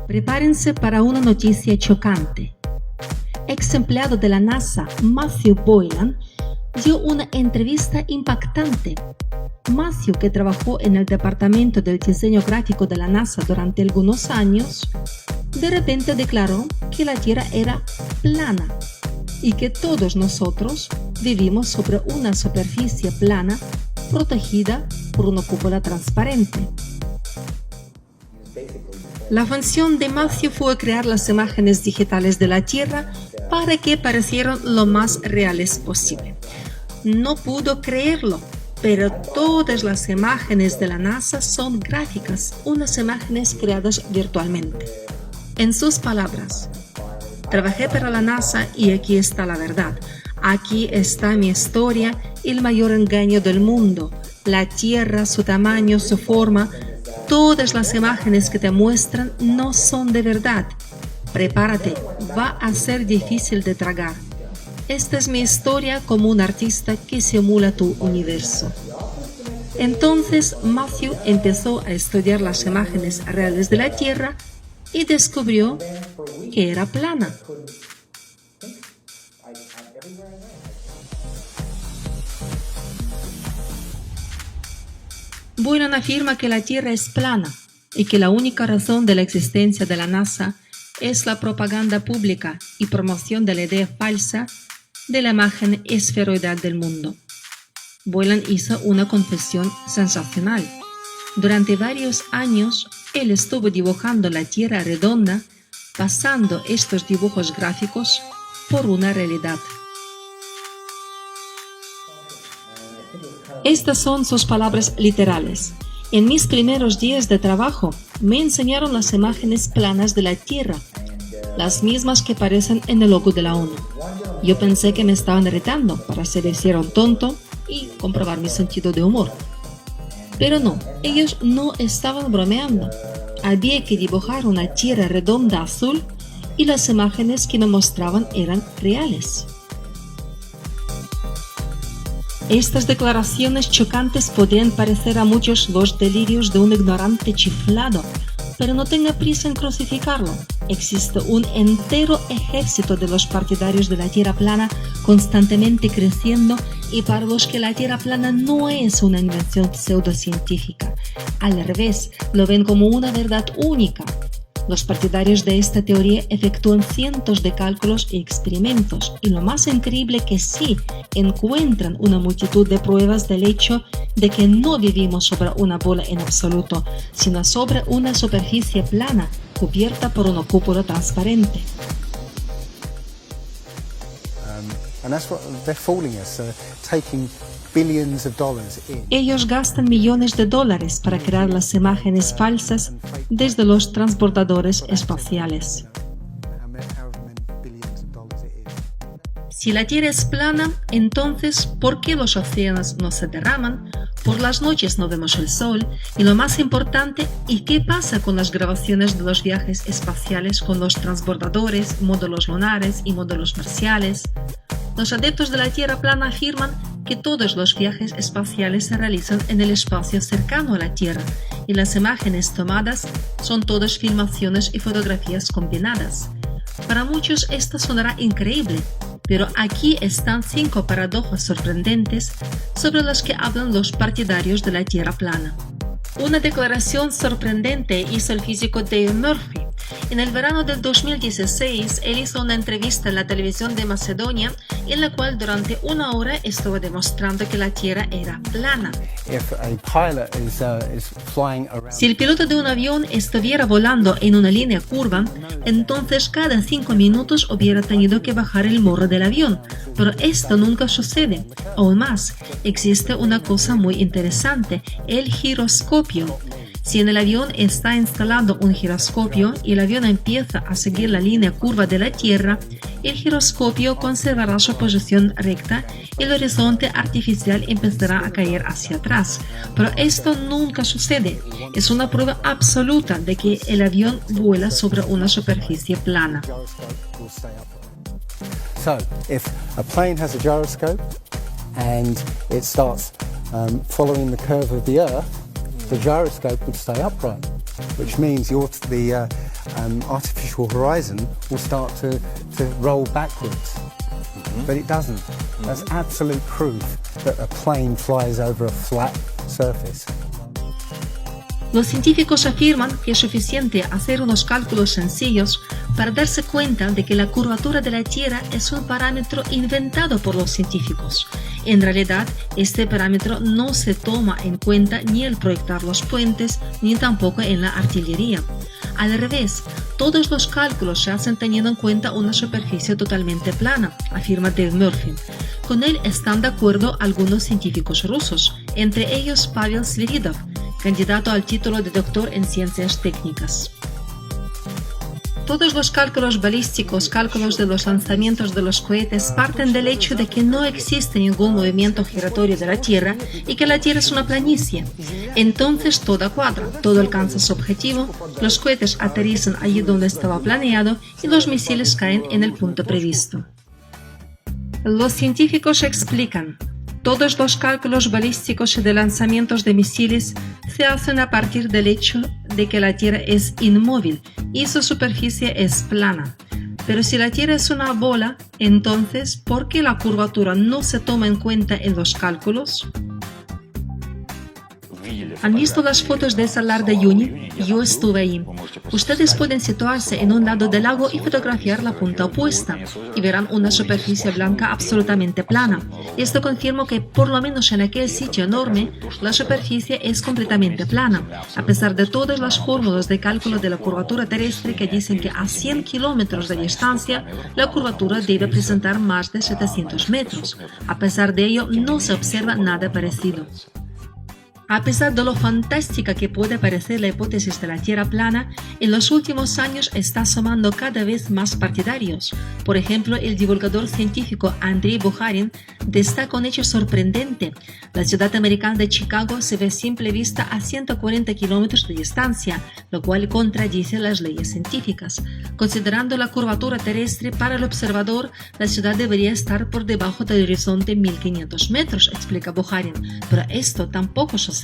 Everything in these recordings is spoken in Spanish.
Prepárense para una noticia chocante. Ex empleado de la NASA, Matthew Boylan, dio una entrevista impactante. Matthew, que trabajó en el departamento del diseño gráfico de la NASA durante algunos años, de repente declaró que la Tierra era plana y que todos nosotros vivimos sobre una superficie plana protegida por una cúpula transparente. La función de Matthew fue crear las imágenes digitales de la Tierra para que parecieran lo más reales posible. No pudo creerlo, pero todas las imágenes de la NASA son gráficas, unas imágenes creadas virtualmente. En sus palabras, trabajé para la NASA y aquí está la verdad. Aquí está mi historia y el mayor engaño del mundo. La Tierra, su tamaño, su forma, todas las imágenes que te muestran no son de verdad. Prepárate, va a ser difícil de tragar. Esta es mi historia como un artista que simula tu universo. Entonces Matthew empezó a estudiar las imágenes reales de la Tierra y descubrió que era plana. Boylan afirma que la Tierra es plana y que la única razón de la existencia de la NASA es la propaganda pública y promoción de la idea falsa de la imagen esferoidal del mundo. Boylan hizo una confesión sensacional. Durante varios años, él estuvo dibujando la Tierra redonda, pasando estos dibujos gráficos por una realidad. Estas son sus palabras literales. En mis primeros días de trabajo, me enseñaron las imágenes planas de la Tierra, las mismas que aparecen en el logo de la ONU. Yo pensé que me estaban irritando para se les hiciera un tonto y comprobar mi sentido de humor. Pero no, ellos no estaban bromeando. Había que dibujar una Tierra redonda azul y las imágenes que me mostraban eran reales. Estas declaraciones chocantes podrían parecer a muchos los delirios de un ignorante chiflado, pero no tenga prisa en crucificarlo. Existe un entero ejército de los partidarios de la Tierra plana constantemente creciendo y para los que la Tierra plana no es una invención pseudocientífica. Al revés, lo ven como una verdad única. Los partidarios de esta teoría efectúan cientos de cálculos y experimentos, y lo más increíble que sí encuentran una multitud de pruebas del hecho de que no vivimos sobre una bola en absoluto, sino sobre una superficie plana cubierta por una cúpula transparente. And that's what they're fooling us, taking billions of dollars in. Ellos gastan millones de dólares para crear las imágenes falsas desde los transbordadores espaciales. Si la Tierra es plana, entonces, ¿por qué los océanos no se derraman? Por las noches no vemos el sol. Y lo más importante, ¿y qué pasa con las grabaciones de los viajes espaciales con los transbordadores, módulos lunares y módulos marciales? Los adeptos de la Tierra plana afirman que todos los viajes espaciales se realizan en el espacio cercano a la Tierra y las imágenes tomadas son todas filmaciones y fotografías combinadas. Para muchos esto sonará increíble, pero aquí están 5 paradojas sorprendentes sobre las que hablan los partidarios de la Tierra plana. Una declaración sorprendente hizo el físico Dave Murphy. En el verano del 2016, él hizo una entrevista en la televisión de Macedonia en la cual durante 1 hora estuvo demostrando que la Tierra era plana. Si el piloto de un avión estuviera volando en una línea curva, entonces cada 5 minutos hubiera tenido que bajar el morro del avión, pero esto nunca sucede. Aún más, existe una cosa muy interesante, el giroscopio. Si en el avión está instalado un giroscopio y el avión empieza a seguir la línea curva de la Tierra, el giroscopio conservará su posición recta y el horizonte artificial empezará a caer hacia atrás. Pero esto nunca sucede. Es una prueba absoluta de que el avión vuela sobre una superficie plana. So, if a plane has a gyroscope and it starts following the curve of the Earth, the gyroscope would stay upright, which means the artificial horizon will start to roll backwards. But it doesn't. That's absolute proof that a plane flies over a flat surface. Los científicos afirman que es suficiente hacer unos cálculos sencillos para darse cuenta de que la curvatura de la Tierra es un parámetro inventado por los científicos. En realidad, este parámetro no se toma en cuenta ni al proyectar los puentes, ni tampoco en la artillería. Al revés, todos los cálculos se hacen teniendo en cuenta una superficie totalmente plana, afirma Dave Murphy. Con él están de acuerdo algunos científicos rusos, entre ellos Pavel Sviridov, candidato al título de doctor en ciencias técnicas. Todos los cálculos balísticos, cálculos de los lanzamientos de los cohetes parten del hecho de que no existe ningún movimiento giratorio de la Tierra y que la Tierra es una planicie. Entonces todo cuadra, todo alcanza su objetivo, los cohetes aterrizan allí donde estaba planeado y los misiles caen en el punto previsto. Los científicos explican: todos los cálculos balísticos y de lanzamientos de misiles se hacen a partir del hecho de que la Tierra es inmóvil y su superficie es plana. Pero si la Tierra es una bola, entonces, ¿por qué la curvatura no se toma en cuenta en los cálculos? ¿Han visto las fotos de Salar de Uyuni? Yo estuve ahí. Ustedes pueden situarse en un lado del lago y fotografiar la punta opuesta, y verán una superficie blanca absolutamente plana. Esto confirma que, por lo menos en aquel sitio enorme, la superficie es completamente plana, a pesar de todas las fórmulas de cálculo de la curvatura terrestre que dicen que a 100 kilómetros de distancia, la curvatura debe presentar más de 700 metros. A pesar de ello, no se observa nada parecido. A pesar de lo fantástica que puede parecer la hipótesis de la Tierra plana, en los últimos años está sumando cada vez más partidarios. Por ejemplo, el divulgador científico Andrei Bukharin destaca un hecho sorprendente. La ciudad americana de Chicago se ve a simple vista a 140 kilómetros de distancia, lo cual contradice las leyes científicas. Considerando la curvatura terrestre para el observador, la ciudad debería estar por debajo del horizonte 1500 metros, explica Bukharin, pero esto tampoco sucede.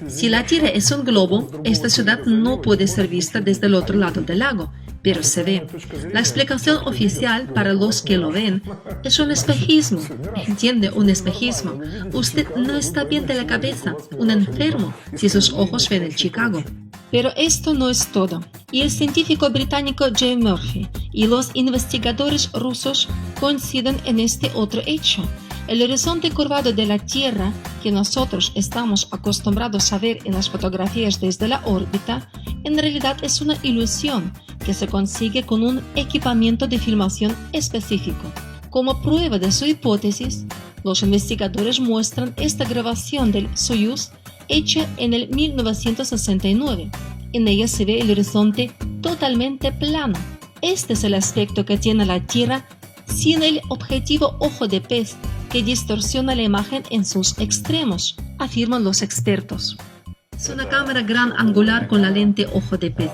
Si la Tierra es un globo, esta ciudad no puede ser vista desde el otro lado del lago, pero se ve. La explicación oficial para los que lo ven es un espejismo. ¿Entiende? Un espejismo. Usted no está bien de la cabeza, un enfermo, si sus ojos ven el Chicago. Pero esto no es todo. Y el científico británico Dave Murphy y los investigadores rusos coinciden en este otro hecho. El horizonte curvado de la Tierra, que nosotros estamos acostumbrados a ver en las fotografías desde la órbita, en realidad es una ilusión que se consigue con un equipamiento de filmación específico. Como prueba de su hipótesis, los investigadores muestran esta grabación del Soyuz hecha en el 1969. En ella se ve el horizonte totalmente plano. Este es el aspecto que tiene la Tierra sin el objetivo ojo de pez que distorsiona la imagen en sus extremos, afirman los expertos. Es una cámara gran angular con la lente ojo de pez.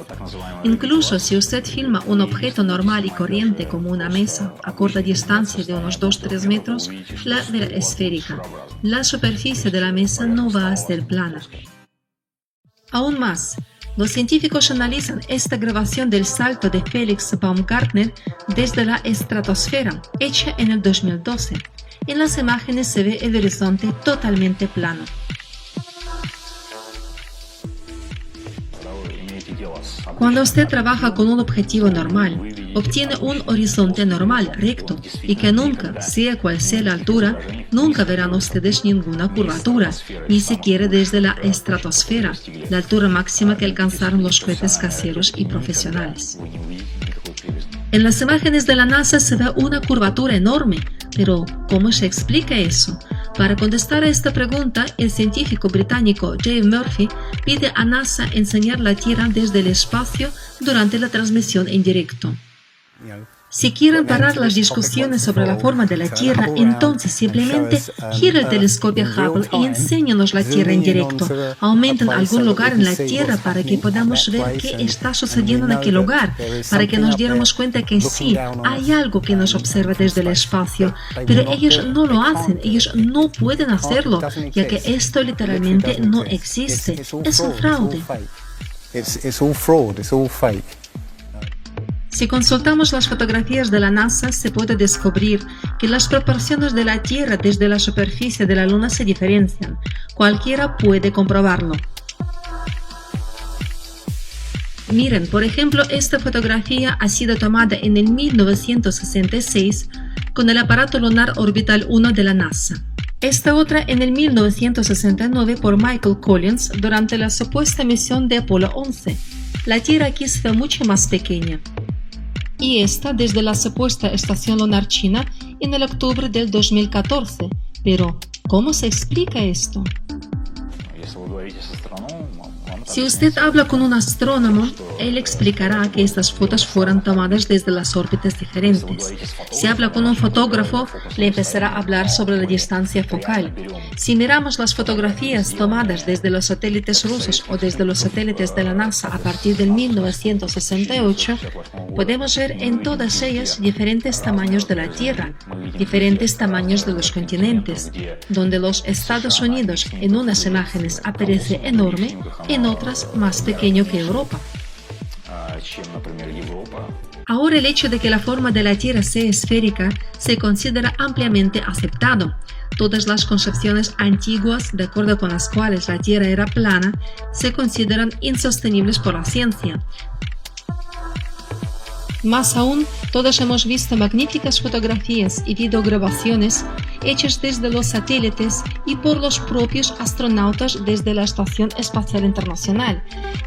Incluso si usted filma un objeto normal y corriente como una mesa a corta distancia de unos 2-3 metros, la verá esférica. La superficie de la mesa no va a ser plana. Aún más, los científicos analizan esta grabación del salto de Felix Baumgartner desde la estratosfera, hecha en el 2012. En las imágenes se ve el horizonte totalmente plano. Cuando usted trabaja con un objetivo normal, obtiene un horizonte normal, recto, y que nunca, sea cual sea la altura, nunca verán ustedes ninguna curvatura, ni siquiera desde la estratosfera, la altura máxima que alcanzaron los cohetes caseros y profesionales. En las imágenes de la NASA se ve una curvatura enorme, pero ¿cómo se explica eso? Para contestar a esta pregunta, el científico británico Dave Murphy pide a NASA enseñar la Tierra desde el espacio durante la transmisión en directo. Si quieren parar las discusiones sobre la forma de la Tierra, entonces simplemente gira el telescopio Hubble y enséñanos la Tierra en directo. Aumenten algún lugar en la Tierra para que podamos ver qué está sucediendo en aquel lugar, para que nos diéramos cuenta que sí, hay algo que nos observa desde el espacio, pero ellos no lo hacen, ellos no pueden hacerlo, ya que esto literalmente no existe, es un fraude. It's all fraud, it's all fake. Si consultamos las fotografías de la NASA, se puede descubrir que las proporciones de la Tierra desde la superficie de la Luna se diferencian. Cualquiera puede comprobarlo. Miren, por ejemplo, esta fotografía ha sido tomada en el 1966 con el aparato lunar orbital 1 de la NASA. Esta otra en el 1969 por Michael Collins durante la supuesta misión de Apolo 11. La Tierra aquí se ve mucho más pequeña. Y esta desde la supuesta estación lunar china en el octubre del 2014. Pero, ¿cómo se explica esto? Si usted habla con un astrónomo, él explicará que estas fotos fueron tomadas desde las órbitas diferentes. Si habla con un fotógrafo, le empezará a hablar sobre la distancia focal. Si miramos las fotografías tomadas desde los satélites rusos o desde los satélites de la NASA a partir del 1968, podemos ver en todas ellas diferentes tamaños de la Tierra, diferentes tamaños de los continentes, donde los Estados Unidos en unas imágenes aparece enorme, en otras más pequeño que Europa. Ahora el hecho de que la forma de la Tierra sea esférica se considera ampliamente aceptado. Todas las concepciones antiguas, de acuerdo con las cuales la Tierra era plana, se consideran insostenibles por la ciencia. Más aún, todos hemos visto magníficas fotografías y videograbaciones hechas desde los satélites y por los propios astronautas desde la Estación Espacial Internacional.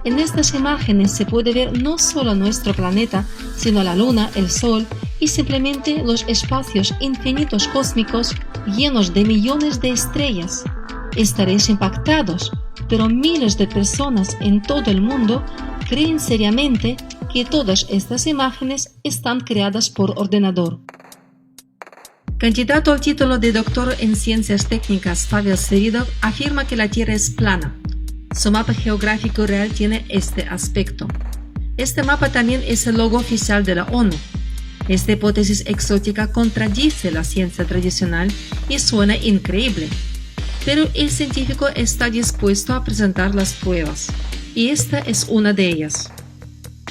En estas imágenes se puede ver no solo nuestro planeta, sino la Luna, el Sol y simplemente los espacios infinitos cósmicos llenos de millones de estrellas. Estaréis impactados, pero miles de personas en todo el mundo creen seriamente que todas estas imágenes están creadas por ordenador. Candidato al título de doctor en Ciencias Técnicas, Pavel Seridov afirma que la Tierra es plana. Su mapa geográfico real tiene este aspecto. Este mapa también es el logo oficial de la ONU. Esta hipótesis exótica contradice la ciencia tradicional y suena increíble. Pero el científico está dispuesto a presentar las pruebas, y esta es una de ellas.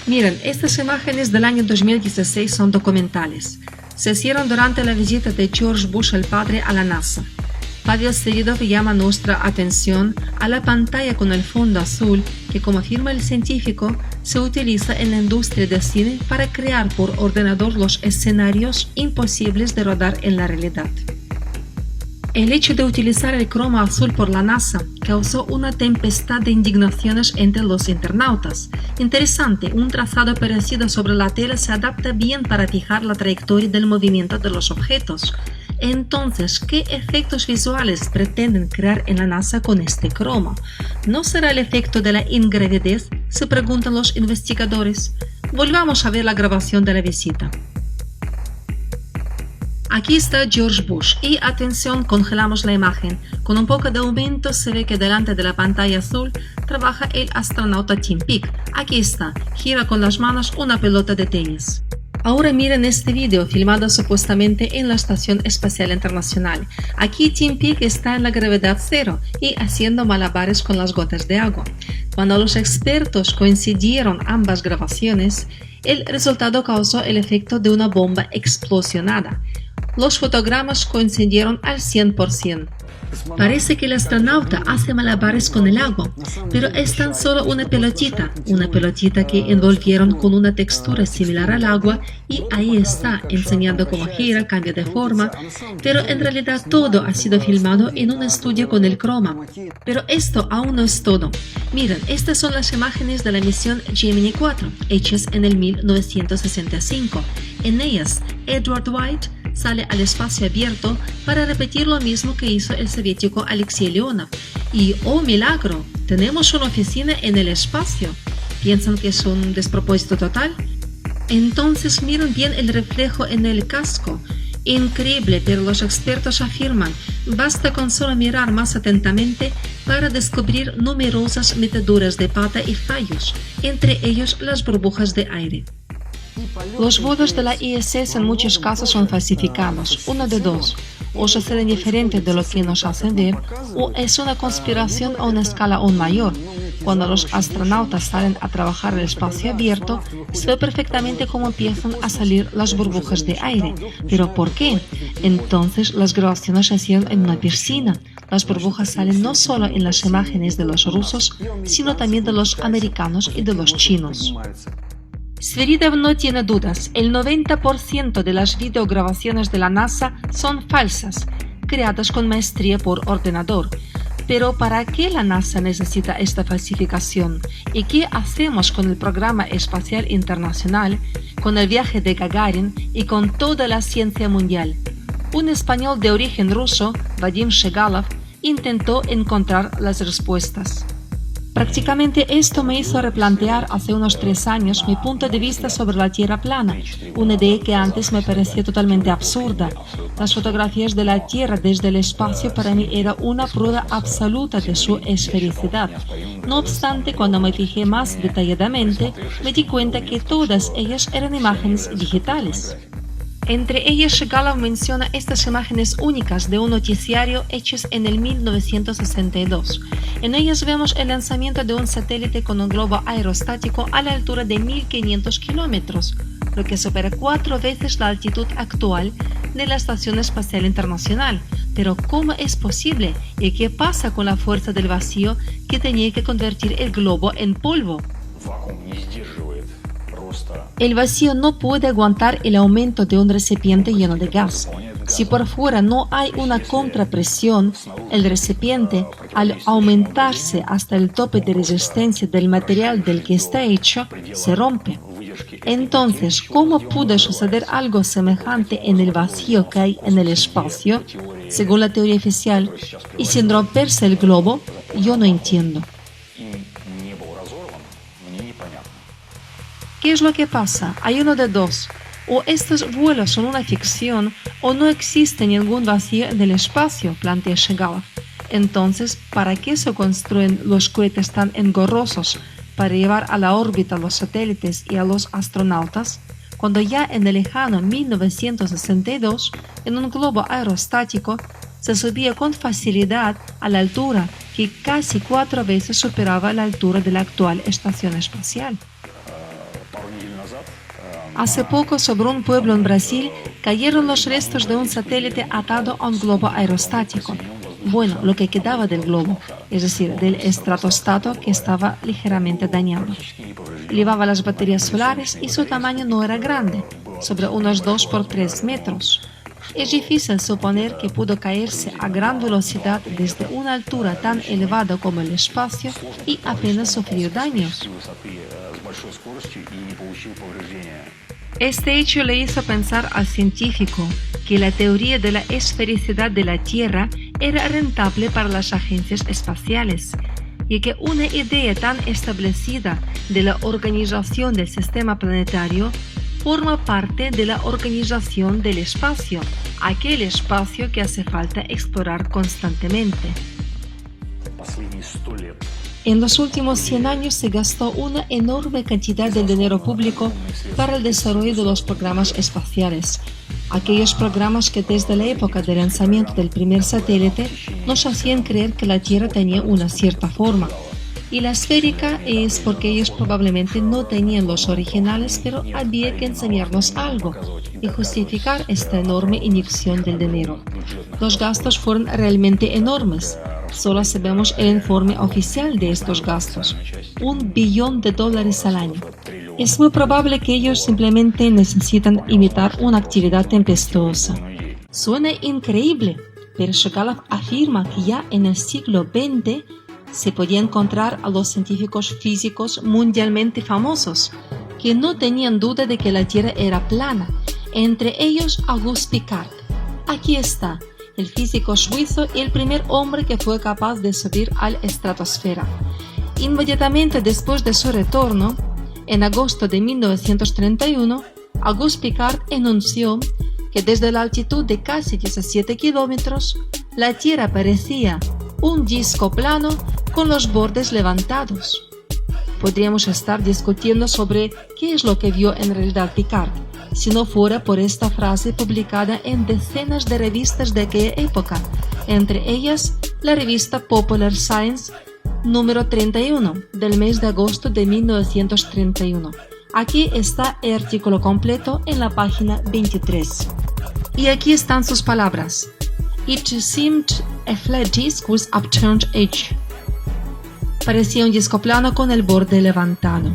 Miren, estas imágenes del año 2016 son documentales. Se hicieron durante la visita de George Bush el padre a la NASA. Pavel Seridov llama nuestra atención a la pantalla con el fondo azul que, como afirma el científico, se utiliza en la industria del cine para crear por ordenador los escenarios imposibles de rodar en la realidad. El hecho de utilizar el croma azul por la NASA causó una tempestad de indignaciones entre los internautas. Interesante, un trazado parecido sobre la tela se adapta bien para fijar la trayectoria del movimiento de los objetos. Entonces, ¿qué efectos visuales pretenden crear en la NASA con este croma? ¿No será el efecto de la ingravidez?, se preguntan los investigadores. Volvamos a ver la grabación de la visita. Aquí está George Bush y, atención, congelamos la imagen. Con un poco de aumento se ve que delante de la pantalla azul trabaja el astronauta Tim Peake. Aquí está, gira con las manos una pelota de tenis. Ahora miren este video filmado supuestamente en la Estación Espacial Internacional. Aquí Tim Peake está en la gravedad cero y haciendo malabares con las gotas de agua. Cuando los expertos coincidieron ambas grabaciones, el resultado causó el efecto de una bomba explosionada. Los fotogramas coincidieron al 100%. Parece que el astronauta hace malabares con el agua, pero es tan solo una pelotita que envolvieron con una textura similar al agua y ahí está, enseñando cómo gira, cambia de forma, pero en realidad todo ha sido filmado en un estudio con el croma. Pero esto aún no es todo. Miren, estas son las imágenes de la misión Gemini 4, hechas en el 1965. En ellas, Edward White sale al espacio abierto para repetir lo mismo que hizo el soviético Alexei Leonov. Y ¡oh milagro! Tenemos una oficina en el espacio. ¿Piensan que es un despropósito total? Entonces miren bien el reflejo en el casco. Increíble, pero los expertos afirman, basta con solo mirar más atentamente para descubrir numerosas metiduras de pata y fallos, entre ellos las burbujas de aire. Los vuelos de la ISS en muchos casos son falsificados, uno de dos. O suceden diferente de lo que nos hacen ver, o es una conspiración a una escala aún mayor. Cuando los astronautas salen a trabajar en el espacio abierto, se ve perfectamente cómo empiezan a salir las burbujas de aire. ¿Pero por qué? Entonces las grabaciones se hicieron en una piscina. Las burbujas salen no solo en las imágenes de los rusos, sino también de los americanos y de los chinos. Sviridov no tiene dudas, el 90% de las videograbaciones de la NASA son falsas, creadas con maestría por ordenador. Pero ¿para qué la NASA necesita esta falsificación? ¿Y qué hacemos con el programa espacial internacional, con el viaje de Gagarin y con toda la ciencia mundial? Un español de origen ruso, Vadim Shegalov, intentó encontrar las respuestas. Prácticamente esto me hizo replantear hace unos 3 años mi punto de vista sobre la Tierra plana, una idea que antes me parecía totalmente absurda. Las fotografías de la Tierra desde el espacio para mí era una prueba absoluta de su esfericidad. No obstante, cuando me fijé más detalladamente, me di cuenta que todas ellas eran imágenes digitales. Entre ellas, Shegalov menciona estas imágenes únicas de un noticiario hechas en el 1962. En ellas vemos el lanzamiento de un satélite con un globo aerostático a la altura de 1.500 kilómetros, lo que supera 4 veces la altitud actual de la Estación Espacial Internacional. Pero ¿cómo es posible? ¿Y qué pasa con la fuerza del vacío que tenía que convertir el globo en polvo? El vacío no puede aguantar el aumento de un recipiente lleno de gas. Si por fuera no hay una contrapresión, el recipiente, al aumentarse hasta el tope de resistencia del material del que está hecho, se rompe. Entonces, ¿cómo pudo suceder algo semejante en el vacío que hay en el espacio, según la teoría oficial, y sin romperse el globo? Yo no entiendo. ¿Qué es lo que pasa? Hay uno de dos. O estos vuelos son una ficción, o no existe ningún vacío en el espacio, plantea Shegalov. Entonces, ¿para qué se construyen los cohetes tan engorrosos para llevar a la órbita los satélites y a los astronautas, cuando ya en el lejano 1962, en un globo aerostático, se subía con facilidad a la altura que casi 4 veces superaba la altura de la actual estación espacial? Hace poco, sobre un pueblo en Brasil, cayeron los restos de un satélite atado a un globo aerostático. Bueno, lo que quedaba del globo, es decir, del estratostato que estaba ligeramente dañado. Llevaba las baterías solares y su tamaño no era grande, sobre unos 2 por 3 metros. Es difícil suponer que pudo caerse a gran velocidad desde una altura tan elevada como el espacio y apenas sufrir daños. Este hecho le hizo pensar al científico que la teoría de la esfericidad de la Tierra era rentable para las agencias espaciales y que una idea tan establecida de la organización del sistema planetario forma parte de la organización del espacio, aquel espacio que hace falta explorar constantemente. En los últimos 100 años se gastó una enorme cantidad de dinero público para el desarrollo de los programas espaciales. Aquellos programas que desde la época del lanzamiento del primer satélite nos hacían creer que la Tierra tenía una cierta forma. Y la esférica es porque ellos probablemente no tenían los originales, pero había que enseñarnos algo y justificar esta enorme inyección del dinero. Los gastos fueron realmente enormes. Solo sabemos el informe oficial de estos gastos, $1 billón al año. Es muy probable que ellos simplemente necesitan imitar una actividad tempestuosa. Suena increíble, pero Shegalov afirma que ya en el siglo XX se podía encontrar a los científicos físicos mundialmente famosos, que no tenían duda de que la Tierra era plana, entre ellos Auguste Piccard. Aquí está, el físico suizo y el primer hombre que fue capaz de subir a la estratosfera. Inmediatamente después de su retorno, en agosto de 1931, Auguste Piccard anunció que desde la altitud de casi 17 kilómetros, la Tierra parecía un disco plano con los bordes levantados. podríamos estar discutiendo sobre qué es lo que vio en realidad Picard, si no fuera por esta frase publicada en decenas de revistas de aquella época, entre ellas la revista Popular Science número 31 del mes de agosto de 1931. Aquí está el artículo completo en la página 23. Y aquí están sus palabras. It seemed a flat disc with upturned edge. Parecía un disco plano con el borde levantado.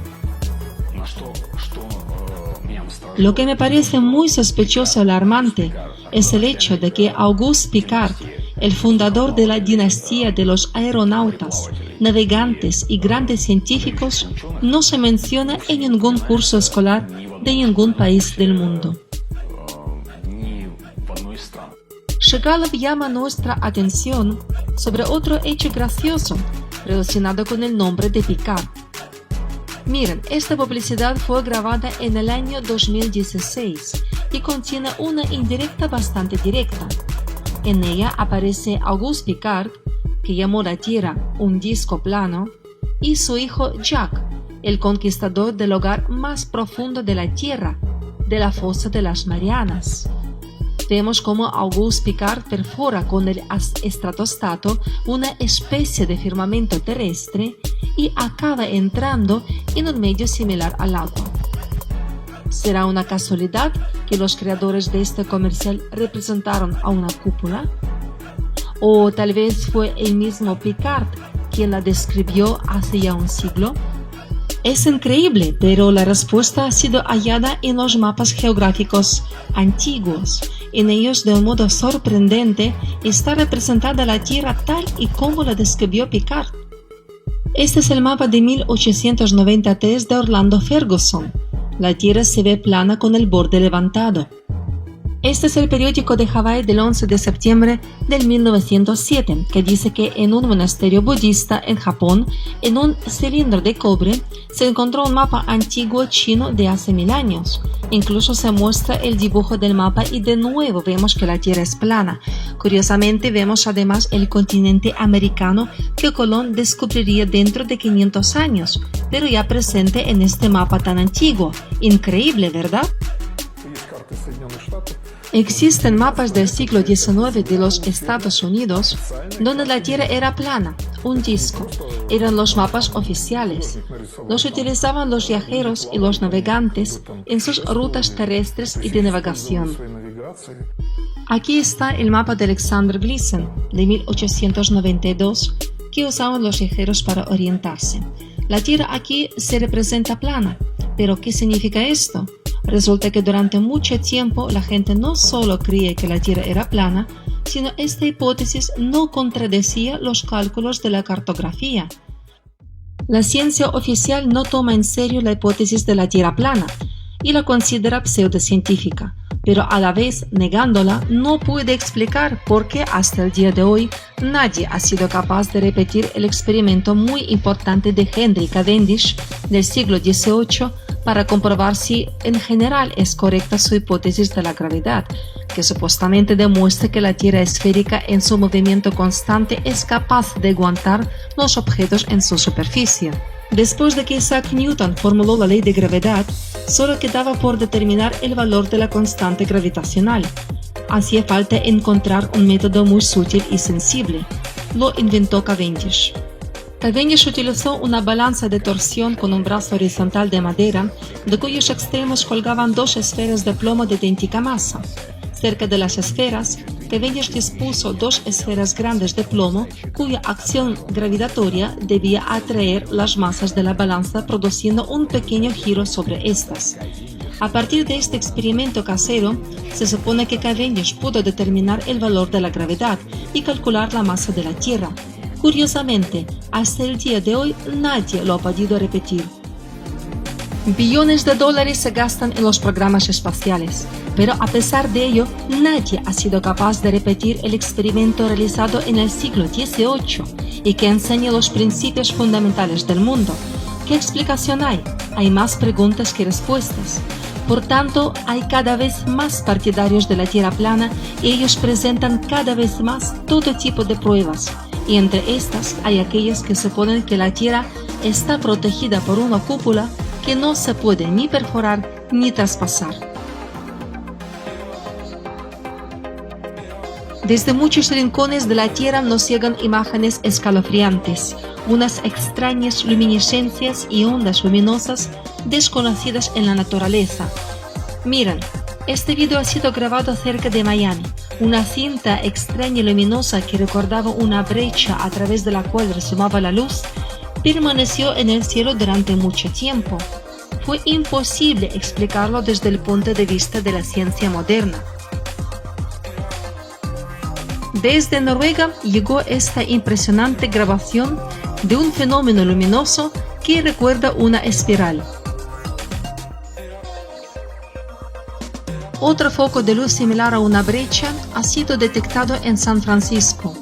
Lo que me parece muy sospechoso y alarmante es el hecho de que Auguste Piccard, el fundador de la dinastía de los aeronautas, navegantes y grandes científicos, no se menciona en ningún curso escolar de ningún país del mundo. Chegalov llama nuestra atención sobre otro hecho gracioso relacionado con el nombre de Picard. Miren, esta publicidad fue grabada en el año 2016 y contiene una indirecta bastante directa. En ella aparece Auguste Piccard, que llamó la Tierra un disco plano, y su hijo Jacques, el conquistador del hogar más profundo de la Tierra, de la fosa de las Marianas. Vemos cómo Auguste Piccard perfora con el estratostato una especie de firmamento terrestre y acaba entrando en un medio similar al agua. ¿Será una casualidad que los creadores de este comercial representaron a una cúpula? ¿O tal vez fue el mismo Piccard quien la describió hace ya un siglo? Es increíble, pero la respuesta ha sido hallada en los mapas geográficos antiguos. En ellos, de un modo sorprendente, está representada la Tierra tal y como la describió Piccard. Este es el mapa de 1893 de Orlando Ferguson. La Tierra se ve plana con el borde levantado. Este es el periódico de Hawái del 11 de septiembre del 1907, que dice que en un monasterio budista en Japón, en un cilindro de cobre, se encontró un mapa antiguo chino de hace 1000 años. Incluso se muestra el dibujo del mapa y de nuevo vemos que la Tierra es plana. Curiosamente vemos además el continente americano que Colón descubriría dentro de 500 años, pero ya presente en este mapa tan antiguo. Increíble, ¿verdad? Existen mapas del siglo XIX de los Estados Unidos donde la Tierra era plana, un disco. Eran los mapas oficiales. Los utilizaban los viajeros y los navegantes en sus rutas terrestres y de navegación. Aquí está el mapa de Alexander Gleason de 1892 que usaban los viajeros para orientarse. La Tierra aquí se representa plana. ¿Pero qué significa esto? Resulta que durante mucho tiempo la gente no solo creía que la Tierra era plana, sino esta hipótesis no contradecía los cálculos de la cartografía. La ciencia oficial no toma en serio la hipótesis de la Tierra plana y la considera pseudocientífica, pero a la vez negándola no puede explicar por qué hasta el día de hoy nadie ha sido capaz de repetir el experimento muy importante de Henry Cavendish del siglo XVIII para comprobar si en general es correcta su hipótesis de la gravedad, que supuestamente demuestra que la Tierra esférica en su movimiento constante es capaz de aguantar los objetos en su superficie. Después de que Isaac Newton formuló la ley de gravedad, solo quedaba por determinar el valor de la constante gravitacional. Hacía falta encontrar un método muy sutil y sensible. Lo inventó Cavendish. Cavendish utilizó una balanza de torsión con un brazo horizontal de madera, de cuyos extremos colgaban dos esferas de plomo de idéntica masa. Cerca de las esferas, Cavendish dispuso dos esferas grandes de plomo, cuya acción gravitatoria debía atraer las masas de la balanza, produciendo un pequeño giro sobre estas. A partir de este experimento casero, se supone que Cavendish pudo determinar el valor de la gravedad y calcular la masa de la Tierra. Curiosamente, hasta el día de hoy nadie lo ha podido repetir. Billones de dólares se gastan en los programas espaciales, pero a pesar de ello, nadie ha sido capaz de repetir el experimento realizado en el siglo XVIII y que enseña los principios fundamentales del mundo. ¿Qué explicación hay? Hay más preguntas que respuestas. Por tanto, hay cada vez más partidarios de la Tierra plana y ellos presentan cada vez más todo tipo de pruebas. Y entre estas hay aquellas que suponen que la Tierra está protegida por una cúpula que no se puede ni perforar ni traspasar. Desde muchos rincones de la Tierra nos llegan imágenes escalofriantes, unas extrañas luminiscencias y ondas luminosas desconocidas en la naturaleza. Miren, este video ha sido grabado cerca de Miami. Una cinta extraña y luminosa que recordaba una brecha a través de la cual resumaba la luz, permaneció en el cielo durante mucho tiempo. Fue imposible explicarlo desde el punto de vista de la ciencia moderna. Desde Noruega llegó esta impresionante grabación de un fenómeno luminoso que recuerda una espiral. Otro foco de luz similar a una brecha ha sido detectado en San Francisco.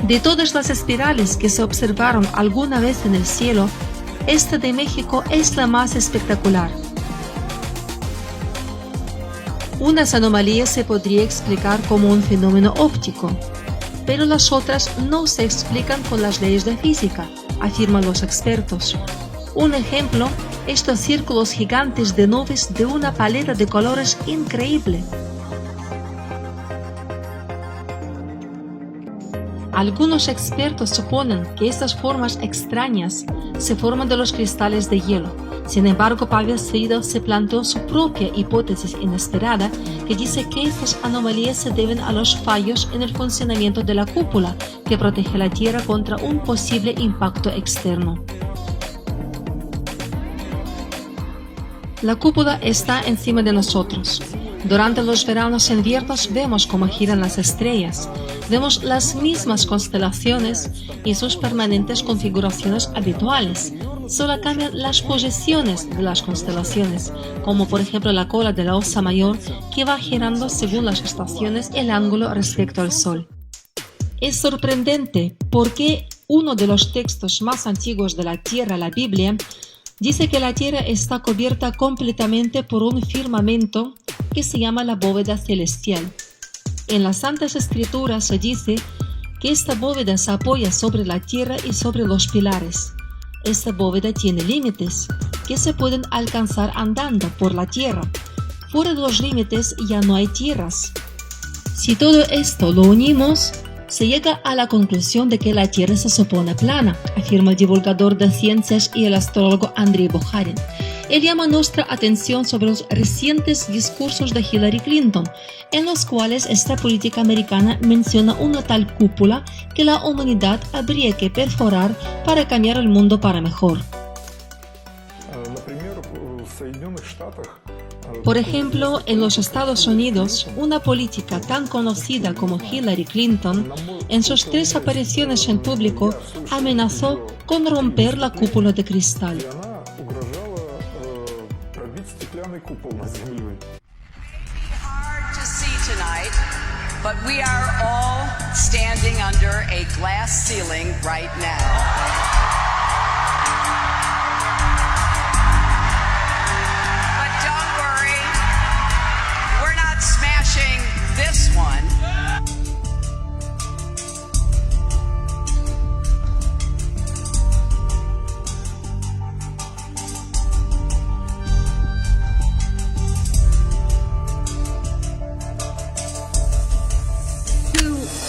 De todas las espirales que se observaron alguna vez en el cielo, esta de México es la más espectacular. Unas anomalías se podría explicar como un fenómeno óptico, pero las otras no se explican con las leyes de física, afirman los expertos. Un ejemplo, estos círculos gigantes de nubes de una paleta de colores increíble. Algunos expertos suponen que estas formas extrañas se forman de los cristales de hielo. Sin embargo, Pavel Svidal se planteó su propia hipótesis inesperada que dice que estas anomalías se deben a los fallos en el funcionamiento de la cúpula que protege la Tierra contra un posible impacto externo. La cúpula está encima de nosotros. Durante los veranos e inviernos vemos cómo giran las estrellas, vemos las mismas constelaciones y sus permanentes configuraciones habituales. Solo cambian las posiciones de las constelaciones, como por ejemplo la cola de la Osa Mayor que va girando según las estaciones el ángulo respecto al Sol. Es sorprendente porque uno de los textos más antiguos de la Tierra, la Biblia, dice que la Tierra está cubierta completamente por un firmamento que se llama la bóveda celestial. En las Santas Escrituras se dice que esta bóveda se apoya sobre la Tierra y sobre los pilares. Esta bóveda tiene límites que se pueden alcanzar andando por la Tierra. Fuera de los límites ya no hay tierras. Si todo esto lo unimos, se llega a la conclusión de que la Tierra se supone plana, afirma el divulgador de ciencias y el astrólogo Andrei Bukharin. Él llama nuestra atención sobre los recientes discursos de Hillary Clinton, en los cuales esta política americana menciona una tal cúpula que la humanidad habría que perforar para cambiar el mundo para mejor. Por ejemplo, en los Estados Unidos, una política tan conocida como Hillary Clinton, en sus 3 apariciones en público, amenazó con romper la cúpula de cristal. But we are all standing under a glass ceiling right now. But don't worry, we're not smashing this one.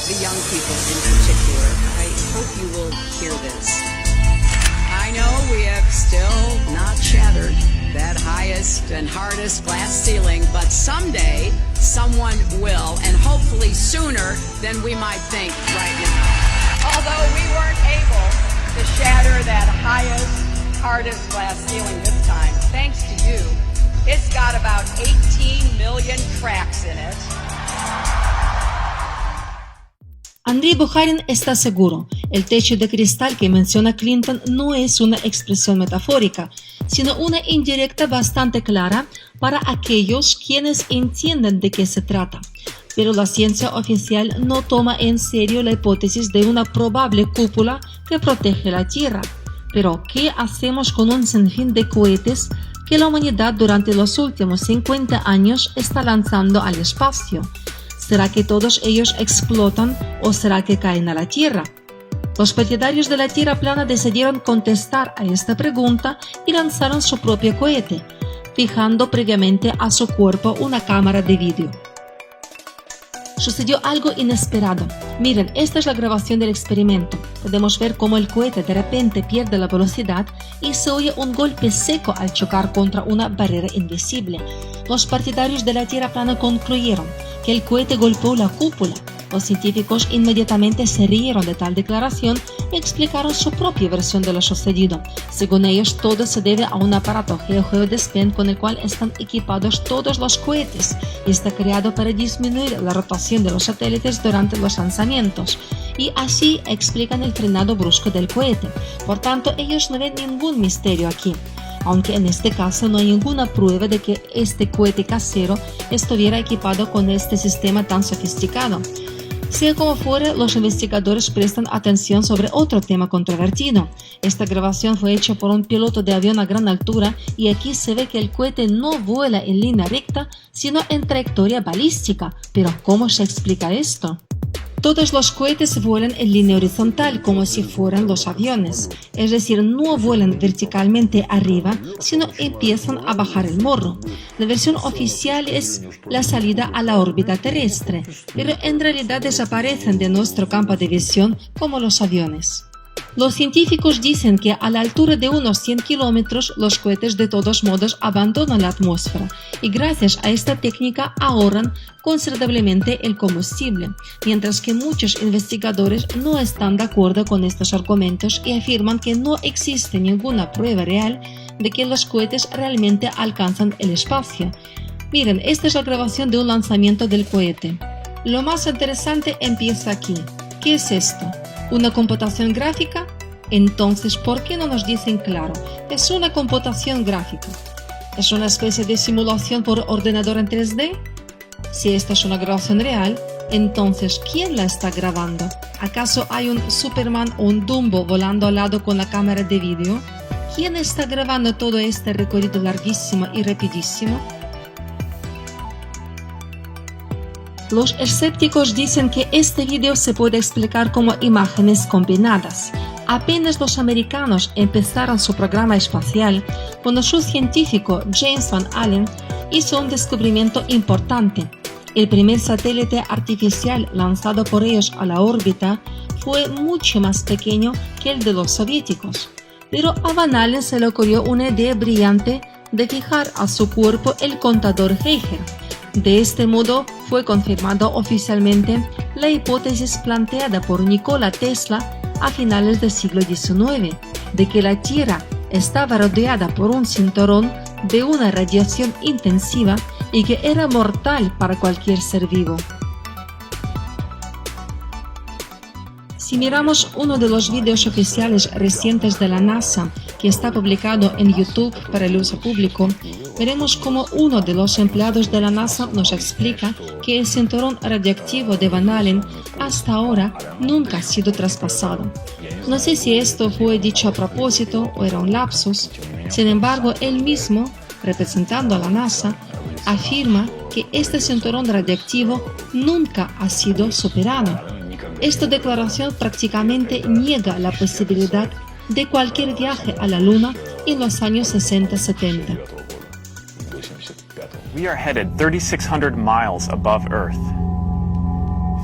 The young people in particular, I hope you will hear this. I know we have still not shattered that highest and hardest glass ceiling, but someday someone will, and hopefully sooner than we might think right now. Although we weren't able to shatter that highest, hardest glass ceiling this time, thanks to you, it's got about 18 million cracks in it. Andrei Bukharin está seguro, el techo de cristal que menciona Clinton no es una expresión metafórica, sino una indirecta bastante clara para aquellos quienes entienden de qué se trata. Pero la ciencia oficial no toma en serio la hipótesis de una probable cúpula que protege la Tierra. Pero, ¿qué hacemos con un sinfín de cohetes que la humanidad durante los últimos 50 años está lanzando al espacio? ¿Será que todos ellos explotan o será que caen a la Tierra? Los partidarios de la Tierra plana decidieron contestar a esta pregunta y lanzaron su propio cohete, fijando previamente a su cuerpo una cámara de vídeo. Sucedió algo inesperado. Miren, esta es la grabación del experimento. Podemos ver cómo el cohete de repente pierde la velocidad y se oye un golpe seco al chocar contra una barrera invisible. Los partidarios de la Tierra plana concluyeron que el cohete golpeó la cúpula. Los científicos inmediatamente se rieron de tal declaración y explicaron su propia versión de lo sucedido. Según ellos, todo se debe a un aparato GeoDespen con el cual están equipados todos los cohetes y está creado para disminuir la rotación de los satélites durante los lanzamientos. Y así explican el frenado brusco del cohete. Por tanto, ellos no ven ningún misterio aquí, aunque en este caso no hay ninguna prueba de que este cohete casero estuviera equipado con este sistema tan sofisticado. Sea como fuere, los investigadores prestan atención sobre otro tema controvertido. Esta grabación fue hecha por un piloto de avión a gran altura y aquí se ve que el cohete no vuela en línea recta, sino en trayectoria balística. Pero ¿cómo se explica esto? Todos los cohetes vuelan en línea horizontal como si fueran los aviones, es decir, no vuelan verticalmente arriba, sino empiezan a bajar el morro. La versión oficial es la salida a la órbita terrestre, pero en realidad desaparecen de nuestro campo de visión como los aviones. Los científicos dicen que a la altura de unos 100 kilómetros los cohetes de todos modos abandonan la atmósfera y gracias a esta técnica ahorran considerablemente el combustible, mientras que muchos investigadores no están de acuerdo con estos argumentos y afirman que no existe ninguna prueba real de que los cohetes realmente alcanzan el espacio. Miren, esta es la grabación de un lanzamiento del cohete. Lo más interesante empieza aquí. ¿Qué es esto? ¿Una computación gráfica? Entonces, ¿por qué no nos dicen claro? Es una computación gráfica. ¿Es una especie de simulación por ordenador en 3D? Si esta es una grabación real, entonces, ¿quién la está grabando? ¿Acaso hay un Superman o un Dumbo volando al lado con la cámara de vídeo? ¿Quién está grabando todo este recorrido larguísimo y rapidísimo? Los escépticos dicen que este vídeo se puede explicar como imágenes combinadas. Apenas los americanos empezaron su programa espacial, cuando su científico James Van Allen hizo un descubrimiento importante. El primer satélite artificial lanzado por ellos a la órbita fue mucho más pequeño que el de los soviéticos. Pero a Van Allen se le ocurrió una idea brillante de fijar a su cuerpo el contador Geiger. De este modo fue confirmado oficialmente la hipótesis planteada por Nikola Tesla a finales del siglo XIX, de que la Tierra estaba rodeada por un cinturón de una radiación intensiva y que era mortal para cualquier ser vivo. Si miramos uno de los vídeos oficiales recientes de la NASA que está publicado en YouTube para el uso público, veremos cómo uno de los empleados de la NASA nos explica que el cinturón radiactivo de Van Allen hasta ahora nunca ha sido traspasado. No sé si esto fue dicho a propósito o era un lapsus. Sin embargo, él mismo, representando a la NASA, afirma que este cinturón radiactivo nunca ha sido superado. Esta declaración prácticamente niega la posibilidad de cualquier viaje a la Luna en los años 60-70. We are headed 3,600 miles above Earth,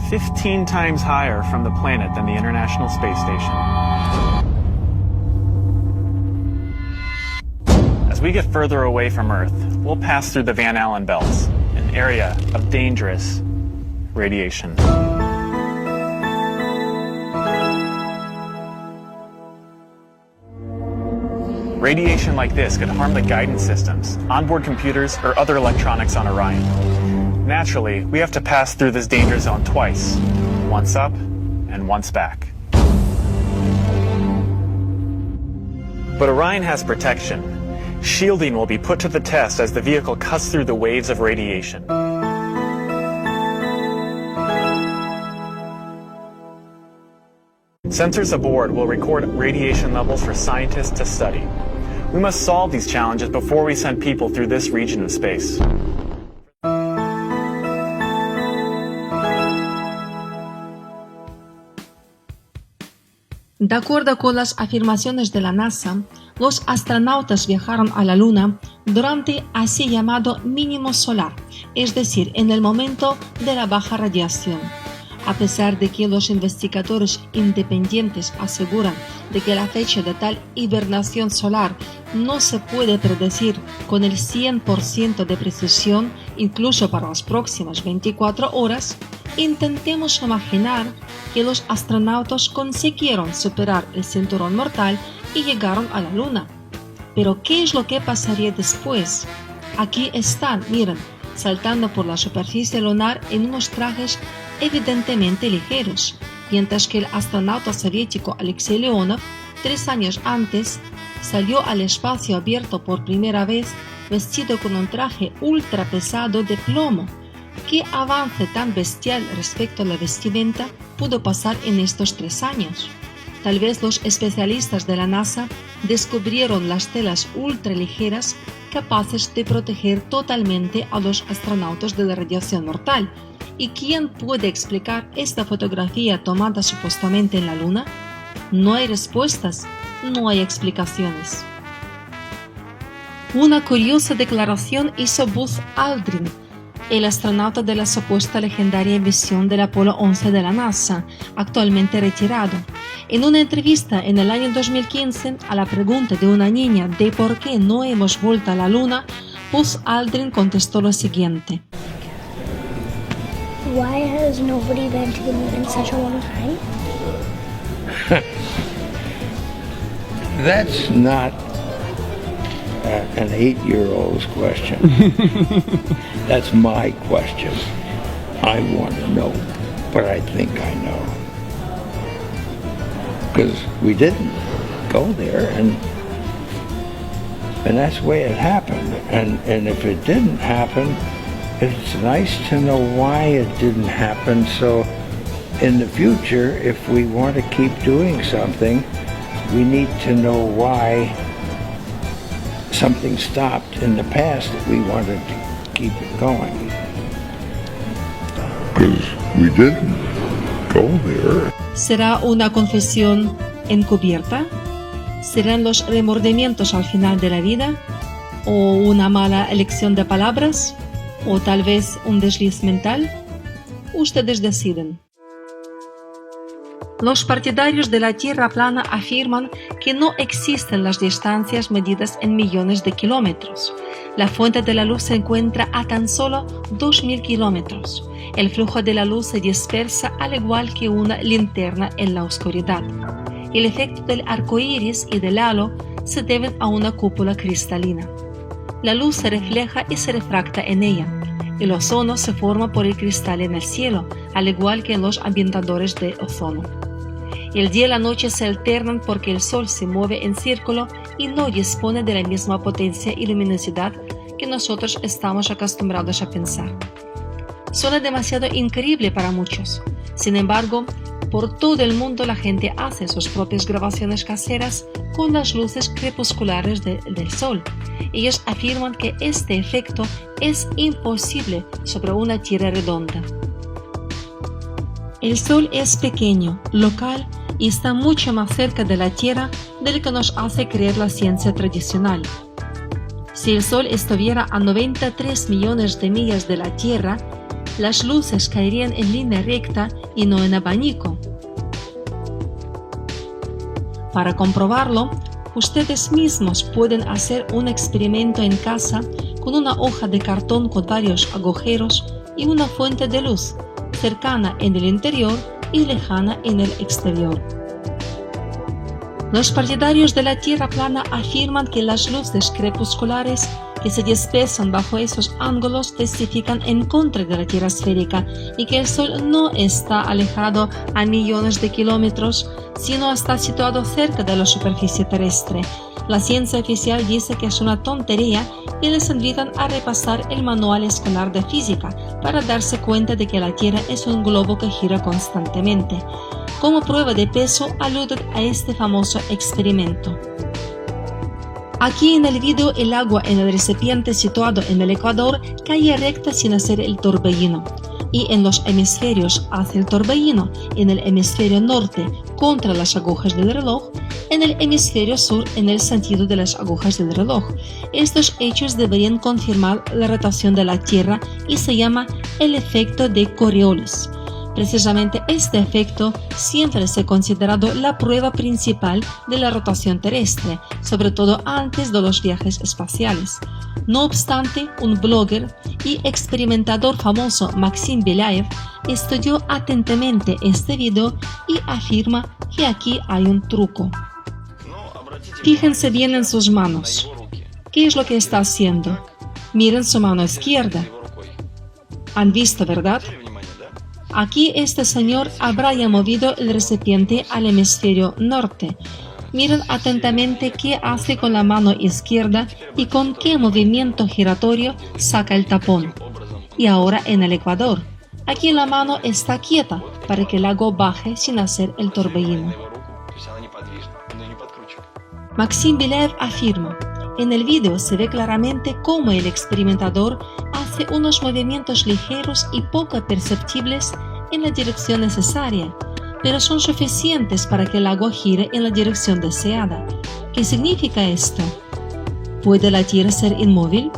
15 times higher from the planet than the International Space Station. As we get further away from Earth, we'll pass through the Van Allen belts, an area of dangerous radiation. Radiation like this could harm the guidance systems, onboard computers, or other electronics on Orion. Naturally, we have to pass through this danger zone twice, once up and once back. But Orion has protection. Shielding will be put to the test as the vehicle cuts through the waves of radiation. Sensors aboard will record radiation levels for scientists to study. We must solve these challenges before we send people through this region of space. De acuerdo con las afirmaciones de la NASA, los astronautas viajaron a la Luna durante así llamado mínimo solar, es decir, en el momento de la baja radiación. A pesar de que los investigadores independientes aseguran de que la fecha de tal hibernación solar no se puede predecir con el 100% de precisión, incluso para las próximas 24 horas, intentemos imaginar que los astronautas consiguieron superar el cinturón mortal y llegaron a la Luna. Pero ¿qué es lo que pasaría después? Aquí están, miren, saltando por la superficie lunar en unos trajes evidentemente ligeros, mientras que el astronauta soviético Alexei Leonov, 3 años antes, salió al espacio abierto por primera vez vestido con un traje ultra pesado de plomo. ¿Qué avance tan bestial respecto a la vestimenta pudo pasar en estos 3 años? Tal vez los especialistas de la NASA descubrieron las telas ultraligeras capaces de proteger totalmente a los astronautas de la radiación mortal. ¿Y quién puede explicar esta fotografía tomada supuestamente en la Luna? No hay respuestas, no hay explicaciones. Una curiosa declaración hizo Buzz Aldrin, el astronauta de la supuesta legendaria misión del Apolo 11 de la NASA, actualmente retirado. En una entrevista en el año 2015, a la pregunta de una niña de por qué no hemos vuelto a la Luna, Buzz Aldrin contestó lo siguiente. Why has nobody been to the moon in such a long time? That's not an 8-year-old's question. That's my question. I want to know, but I think I know. Because we didn't go there, and that's the way it happened. And if it didn't happen, it's nice to know why it didn't happen, so in the future, if we want to keep doing something, we need to know why something stopped in the past that we wanted to keep it going. Because we didn't go there. ¿Será una confesión encubierta? ¿Serán los remordimientos al final de la vida? ¿O una mala elección de palabras? ¿O tal vez un desliz mental? Ustedes deciden. Los partidarios de la Tierra plana afirman que no existen las distancias medidas en millones de kilómetros. La fuente de la luz se encuentra a tan solo 2.000 kilómetros. El flujo de la luz se dispersa al igual que una linterna en la oscuridad. El efecto del arco iris y del halo se deben a una cúpula cristalina. La luz se refleja y se refracta en ella. El ozono se forma por el cristal en el cielo, al igual que en los ambientadores de ozono. El día y la noche se alternan porque el Sol se mueve en círculo y no dispone de la misma potencia y luminosidad que nosotros estamos acostumbrados a pensar. Suena demasiado increíble para muchos. Sin embargo, por todo el mundo la gente hace sus propias grabaciones caseras con las luces crepusculares del Sol. Ellos afirman que este efecto es imposible sobre una Tierra redonda. El Sol es pequeño, local y está mucho más cerca de la Tierra de lo que nos hace creer la ciencia tradicional. Si el Sol estuviera a 93 millones de millas de la Tierra, las luces caerían en línea recta y no en abanico. Para comprobarlo, ustedes mismos pueden hacer un experimento en casa con una hoja de cartón con varios agujeros y una fuente de luz, cercana en el interior y lejana en el exterior. Los partidarios de la Tierra plana afirman que las luces crepusculares que se dispersan bajo esos ángulos testifican en contra de la Tierra esférica y que el Sol no está alejado a millones de kilómetros, sino está situado cerca de la superficie terrestre. La ciencia oficial dice que es una tontería y les invitan a repasar el manual escolar de física para darse cuenta de que la Tierra es un globo que gira constantemente. Como prueba de peso, aluden a este famoso experimento. Aquí en el vídeo el agua en el recipiente situado en el ecuador cae recta sin hacer el torbellino. Y en los hemisferios hace el torbellino, en el hemisferio norte contra las agujas del reloj, en el hemisferio sur en el sentido de las agujas del reloj. Estos hechos deberían confirmar la rotación de la Tierra y se llama el efecto de Coriolis. Precisamente este efecto siempre se ha considerado la prueba principal de la rotación terrestre, sobre todo antes de los viajes espaciales. No obstante, un blogger y experimentador famoso, Maxim Belaev, estudió atentamente este video y afirma que aquí hay un truco. Fíjense bien en sus manos. ¿Qué es lo que está haciendo? Miren su mano izquierda. ¿Han visto, verdad? Aquí este señor habrá ya movido el recipiente al hemisferio norte. Miren atentamente qué hace con la mano izquierda y con qué movimiento giratorio saca el tapón. Y ahora en el ecuador. Aquí la mano está quieta para que el agua baje sin hacer el torbellino. Maxim Belaev afirma: en el vídeo se ve claramente cómo el experimentador hace unos movimientos ligeros y poco perceptibles en la dirección necesaria, pero son suficientes para que el agua gire en la dirección deseada. ¿Qué significa esto? ¿Puede la Tierra ser inmóvil?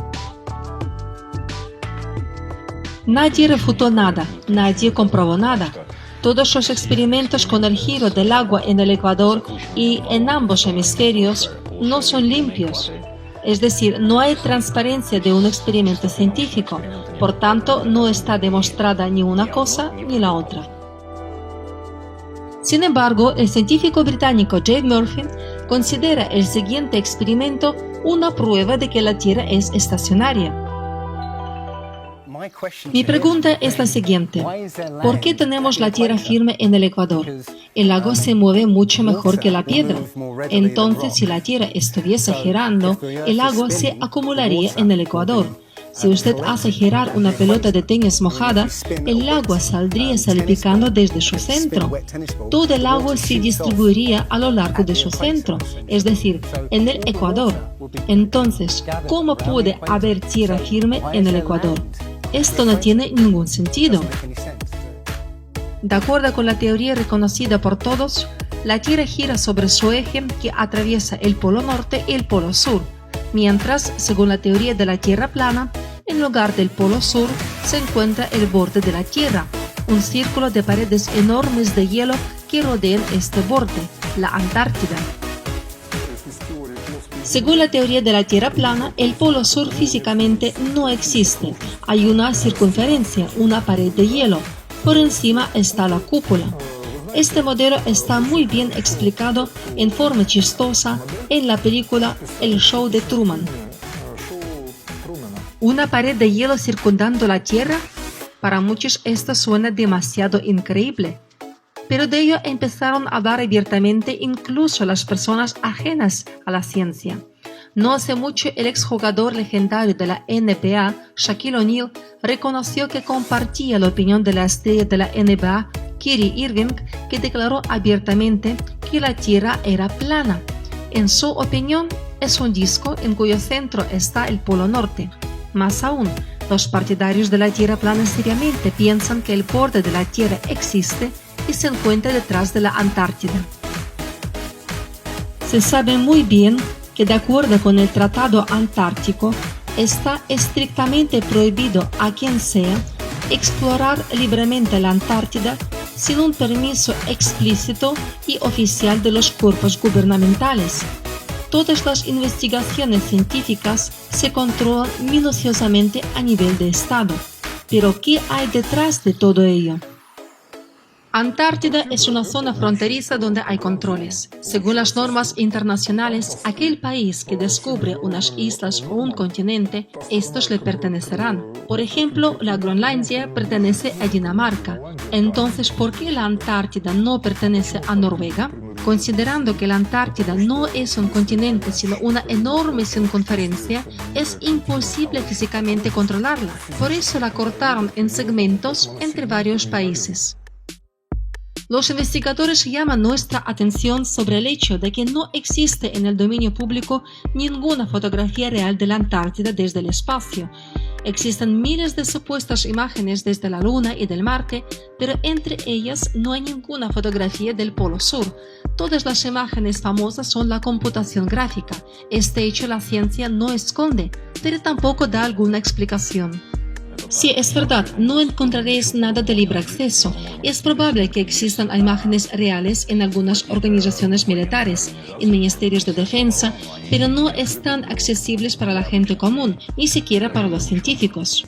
Nadie refutó nada, nadie comprobó nada. Todos los experimentos con el giro del agua en el ecuador y en ambos hemisferios no son limpios. Es decir, no hay transparencia de un experimento científico, por tanto no está demostrada ni una cosa ni la otra. Sin embargo, el científico británico Jay Murphy considera el siguiente experimento una prueba de que la Tierra es estacionaria. Mi pregunta es la siguiente: ¿por qué tenemos la Tierra firme en el Ecuador? El agua se mueve mucho mejor que la piedra. Entonces, si la Tierra estuviese girando, el agua se acumularía en el Ecuador. Si usted hace girar una pelota de tenis mojada, el agua saldría salpicando desde su centro. Todo el agua se distribuiría a lo largo de su centro, es decir, en el Ecuador. Entonces, ¿cómo puede haber tierra firme en el Ecuador? Esto no tiene ningún sentido. De acuerdo con la teoría reconocida por todos, la Tierra gira sobre su eje que atraviesa el polo norte y el polo sur, mientras, según la teoría de la Tierra plana, en lugar del polo sur se encuentra el borde de la Tierra, un círculo de paredes enormes de hielo que rodean este borde, la Antártida. Según la teoría de la Tierra plana, el polo sur físicamente no existe. Hay una circunferencia, una pared de hielo. Por encima está la cúpula. Este modelo está muy bien explicado en forma chistosa en la película El show de Truman. ¿Una pared de hielo circundando la Tierra? Para muchos esto suena demasiado increíble. Pero de ello empezaron a hablar abiertamente incluso las personas ajenas a la ciencia. No hace mucho el exjugador legendario de la NBA, Shaquille O'Neal, reconoció que compartía la opinión de la estrella de la NBA, Kyrie Irving, que declaró abiertamente que la Tierra era plana. En su opinión, es un disco en cuyo centro está el Polo Norte. Más aún, los partidarios de la Tierra plana seriamente piensan que el borde de la Tierra existe y se encuentra detrás de la Antártida. Se sabe muy bien que de acuerdo con el Tratado Antártico, está estrictamente prohibido a quien sea explorar libremente la Antártida sin un permiso explícito y oficial de los cuerpos gubernamentales. Todas las investigaciones científicas se controlan minuciosamente a nivel de Estado. Pero ¿qué hay detrás de todo ello? Antártida es una zona fronteriza donde hay controles. Según las normas internacionales, aquel país que descubre unas islas o un continente, estos le pertenecerán. Por ejemplo, la Groenlandia pertenece a Dinamarca. Entonces, ¿por qué la Antártida no pertenece a Noruega? Considerando que la Antártida no es un continente sino una enorme circunferencia, es imposible físicamente controlarla. Por eso la cortaron en segmentos entre varios países. Los investigadores llaman nuestra atención sobre el hecho de que no existe en el dominio público ninguna fotografía real de la Antártida desde el espacio. Existen miles de supuestas imágenes desde la Luna y del Marte, pero entre ellas no hay ninguna fotografía del Polo Sur. Todas las imágenes famosas son la computación gráfica. Este hecho la ciencia no esconde, pero tampoco da alguna explicación. Sí, es verdad, no encontraréis nada de libre acceso. Es probable que existan imágenes reales en algunas organizaciones militares, en ministerios de defensa, pero no están accesibles para la gente común, ni siquiera para los científicos.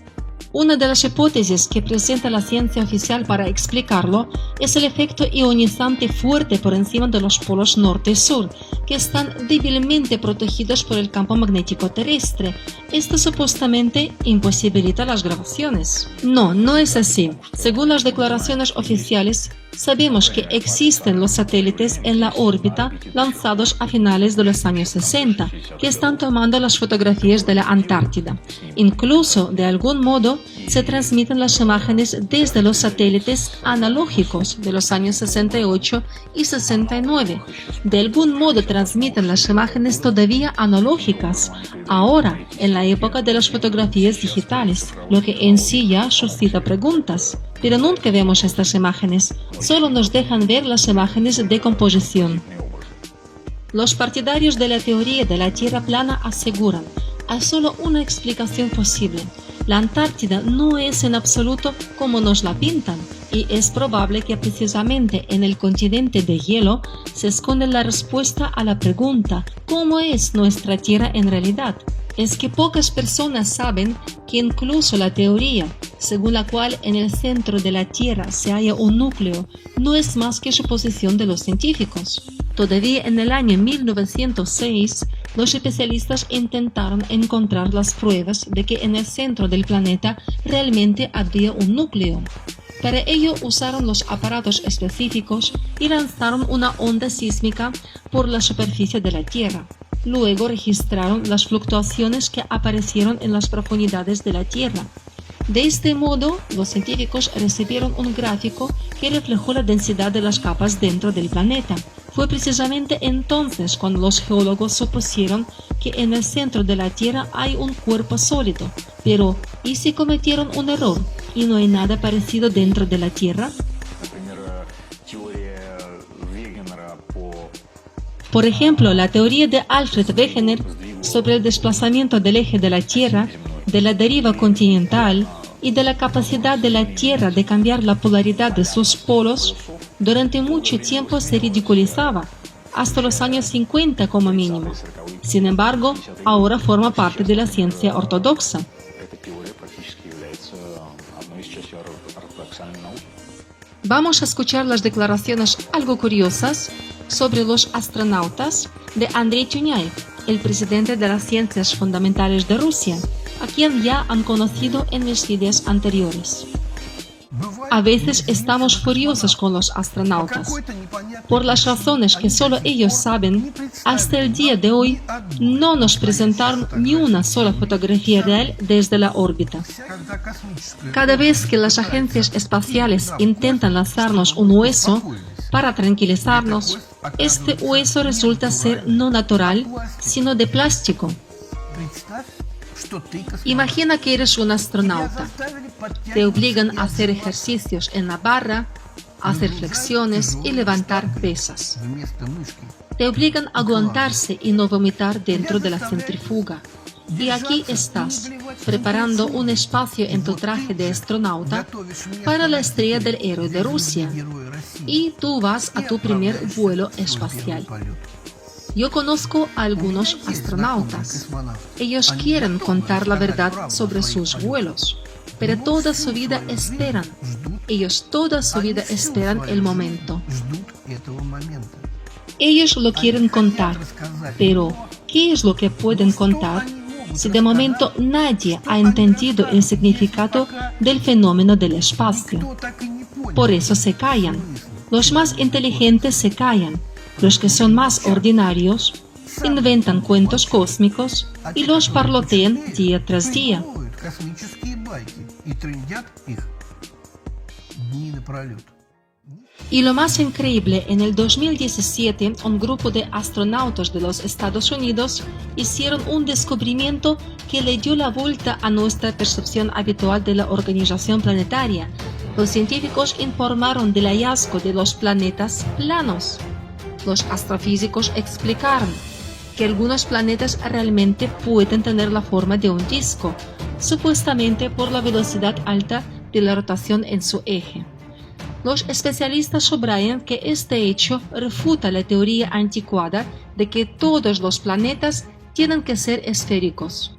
Una de las hipótesis que presenta la ciencia oficial para explicarlo es el efecto ionizante fuerte por encima de los polos norte y sur, que están débilmente protegidos por el campo magnético terrestre. Esto supuestamente imposibilita las grabaciones. No es así. Según las declaraciones oficiales, sabemos que existen los satélites en la órbita lanzados a finales de los años 60, que están tomando las fotografías de la Antártida. Incluso, de algún modo, se transmiten las imágenes desde los satélites analógicos de los años 68 y 69. De algún modo transmiten las imágenes todavía analógicas, ahora en la época de las fotografías digitales, lo que en sí ya suscita preguntas. Pero nunca vemos estas imágenes, solo nos dejan ver las imágenes de composición. Los partidarios de la teoría de la Tierra plana aseguran: hay solo una explicación posible. La Antártida no es en absoluto como nos la pintan, y es probable que precisamente en el continente de hielo se esconde la respuesta a la pregunta ¿cómo es nuestra Tierra en realidad? Es que pocas personas saben que incluso la teoría, según la cual en el centro de la Tierra se halla un núcleo, no es más que suposición de los científicos. Todavía en el año 1906, los especialistas intentaron encontrar las pruebas de que en el centro del planeta realmente había un núcleo. Para ello usaron los aparatos específicos y lanzaron una onda sísmica por la superficie de la Tierra. Luego registraron las fluctuaciones que aparecieron en las profundidades de la Tierra. De este modo, los científicos recibieron un gráfico que reflejó la densidad de las capas dentro del planeta. Fue precisamente entonces cuando los geólogos supusieron que en el centro de la Tierra hay un cuerpo sólido. Pero, ¿y si cometieron un error y no hay nada parecido dentro de la Tierra? Por ejemplo, la teoría de Alfred Wegener sobre el desplazamiento del eje de la Tierra, de la deriva continental y de la capacidad de la Tierra de cambiar la polaridad de sus polos, durante mucho tiempo se ridiculizaba, hasta los años 50 como mínimo. Sin embargo, ahora forma parte de la ciencia ortodoxa. Vamos a escuchar las declaraciones algo curiosas sobre los astronautas de Andrei Tyunaev, el presidente de las ciencias fundamentales de Rusia, a quien ya han conocido en mis vídeos anteriores. A veces estamos furiosos con los astronautas. Por las razones que solo ellos saben, hasta el día de hoy no nos presentaron ni una sola fotografía real desde la órbita. Cada vez que las agencias espaciales intentan lanzarnos un hueso para tranquilizarnos, este hueso resulta ser no natural, sino de plástico. Imagina que eres un astronauta. Te obligan a hacer ejercicios en la barra, a hacer flexiones y levantar pesas. Te obligan a aguantarse y no vomitar dentro de la centrifuga. Y aquí estás, preparando un espacio en tu traje de astronauta para la estrella del héroe de Rusia. Y tú vas a tu primer vuelo espacial. Yo conozco a algunos astronautas. Ellos quieren contar la verdad sobre sus vuelos, pero toda su vida esperan. Ellos toda su vida esperan el momento. Ellos lo quieren contar, pero ¿qué es lo que pueden contar si de momento nadie ha entendido el significado del fenómeno del espacio? Por eso se callan. Los más inteligentes se callan. Los que son más ordinarios inventan cuentos cósmicos y los parlotean día tras día. Y lo más increíble, en el 2017, un grupo de astronautas de los Estados Unidos hicieron un descubrimiento que le dio la vuelta a nuestra percepción habitual de la organización planetaria. Los científicos informaron del hallazgo de los planetas planos. Los astrofísicos explicaron que algunos planetas realmente pueden tener la forma de un disco, supuestamente por la velocidad alta de la rotación en su eje. Los especialistas subrayan que este hecho refuta la teoría anticuada de que todos los planetas tienen que ser esféricos.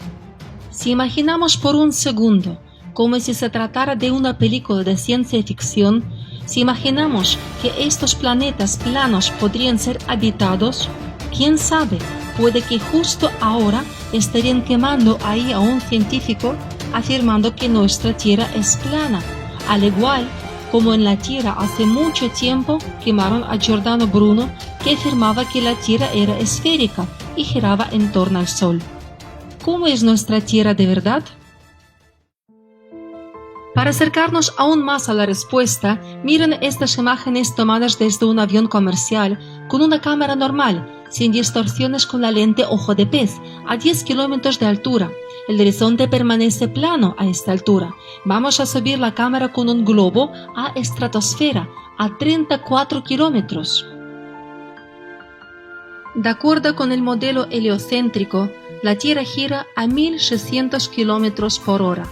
Si imaginamos por un segundo como si se tratara de una película de ciencia ficción, si imaginamos que estos planetas planos podrían ser habitados, quién sabe, puede que justo ahora estarían quemando ahí a un científico afirmando que nuestra Tierra es plana, al igual como en la Tierra hace mucho tiempo quemaron a Giordano Bruno, que afirmaba que la Tierra era esférica y giraba en torno al Sol. ¿Cómo es nuestra Tierra de verdad? Para acercarnos aún más a la respuesta, miren estas imágenes tomadas desde un avión comercial con una cámara normal, sin distorsiones con la lente ojo de pez, a 10 kilómetros de altura. El horizonte permanece plano a esta altura. Vamos a subir la cámara con un globo a estratosfera, a 34 kilómetros. De acuerdo con el modelo heliocéntrico, la Tierra gira a 1600 kilómetros por hora.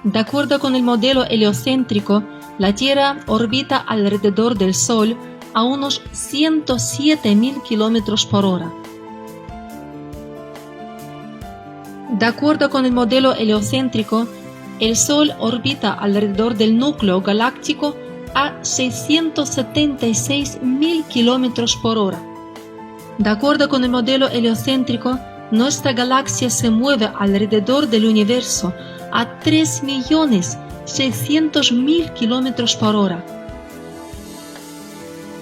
De acuerdo con el modelo heliocéntrico, la Tierra orbita alrededor del Sol a unos 107.000 kilómetros por hora. De acuerdo con el modelo heliocéntrico, el Sol orbita alrededor del núcleo galáctico a 676.000 kilómetros por hora. De acuerdo con el modelo heliocéntrico, nuestra galaxia se mueve alrededor del universo a 3.600.000 kilómetros por hora.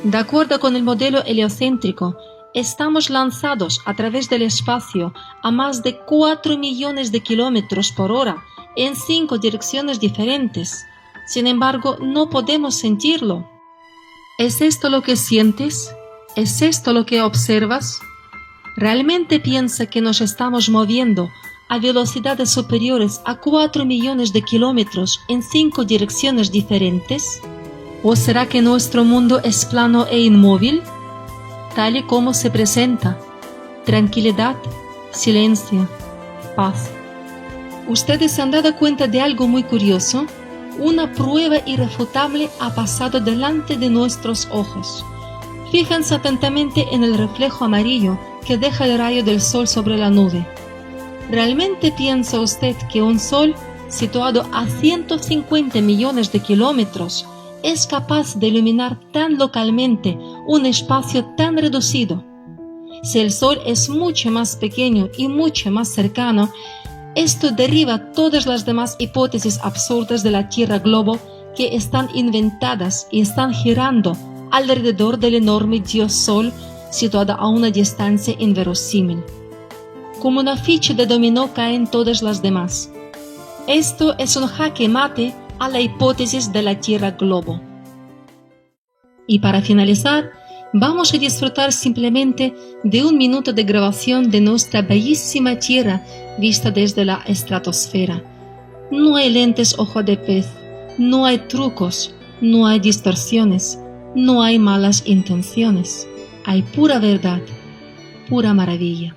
De acuerdo con el modelo heliocéntrico, estamos lanzados a través del espacio a más de 4 millones de kilómetros por hora en 5 direcciones diferentes. Sin embargo, no podemos sentirlo. ¿Es esto lo que sientes? ¿Es esto lo que observas? ¿Realmente piensa que nos estamos moviendo a velocidades superiores a 4 millones de kilómetros en 5 direcciones diferentes? ¿O será que nuestro mundo es plano e inmóvil? Tal y como se presenta: tranquilidad, silencio, paz. ¿Ustedes se han dado cuenta de algo muy curioso? Una prueba irrefutable ha pasado delante de nuestros ojos. Fíjense atentamente en el reflejo amarillo que deja el rayo del sol sobre la nube. ¿Realmente piensa usted que un sol situado a 150 millones de kilómetros es capaz de iluminar tan localmente un espacio tan reducido? Si el Sol es mucho más pequeño y mucho más cercano, esto derriba todas las demás hipótesis absurdas de la Tierra globo que están inventadas y están girando alrededor del enorme Dios Sol situado a una distancia inverosímil. Como una ficha de dominó caen todas las demás. Esto es un jaque mate a la hipótesis de la Tierra globo. Y para finalizar, vamos a disfrutar simplemente de un minuto de grabación de nuestra bellísima Tierra vista desde la estratosfera. No hay lentes ojo de pez, no hay trucos, no hay distorsiones, no hay malas intenciones. Hay pura verdad, pura maravilla.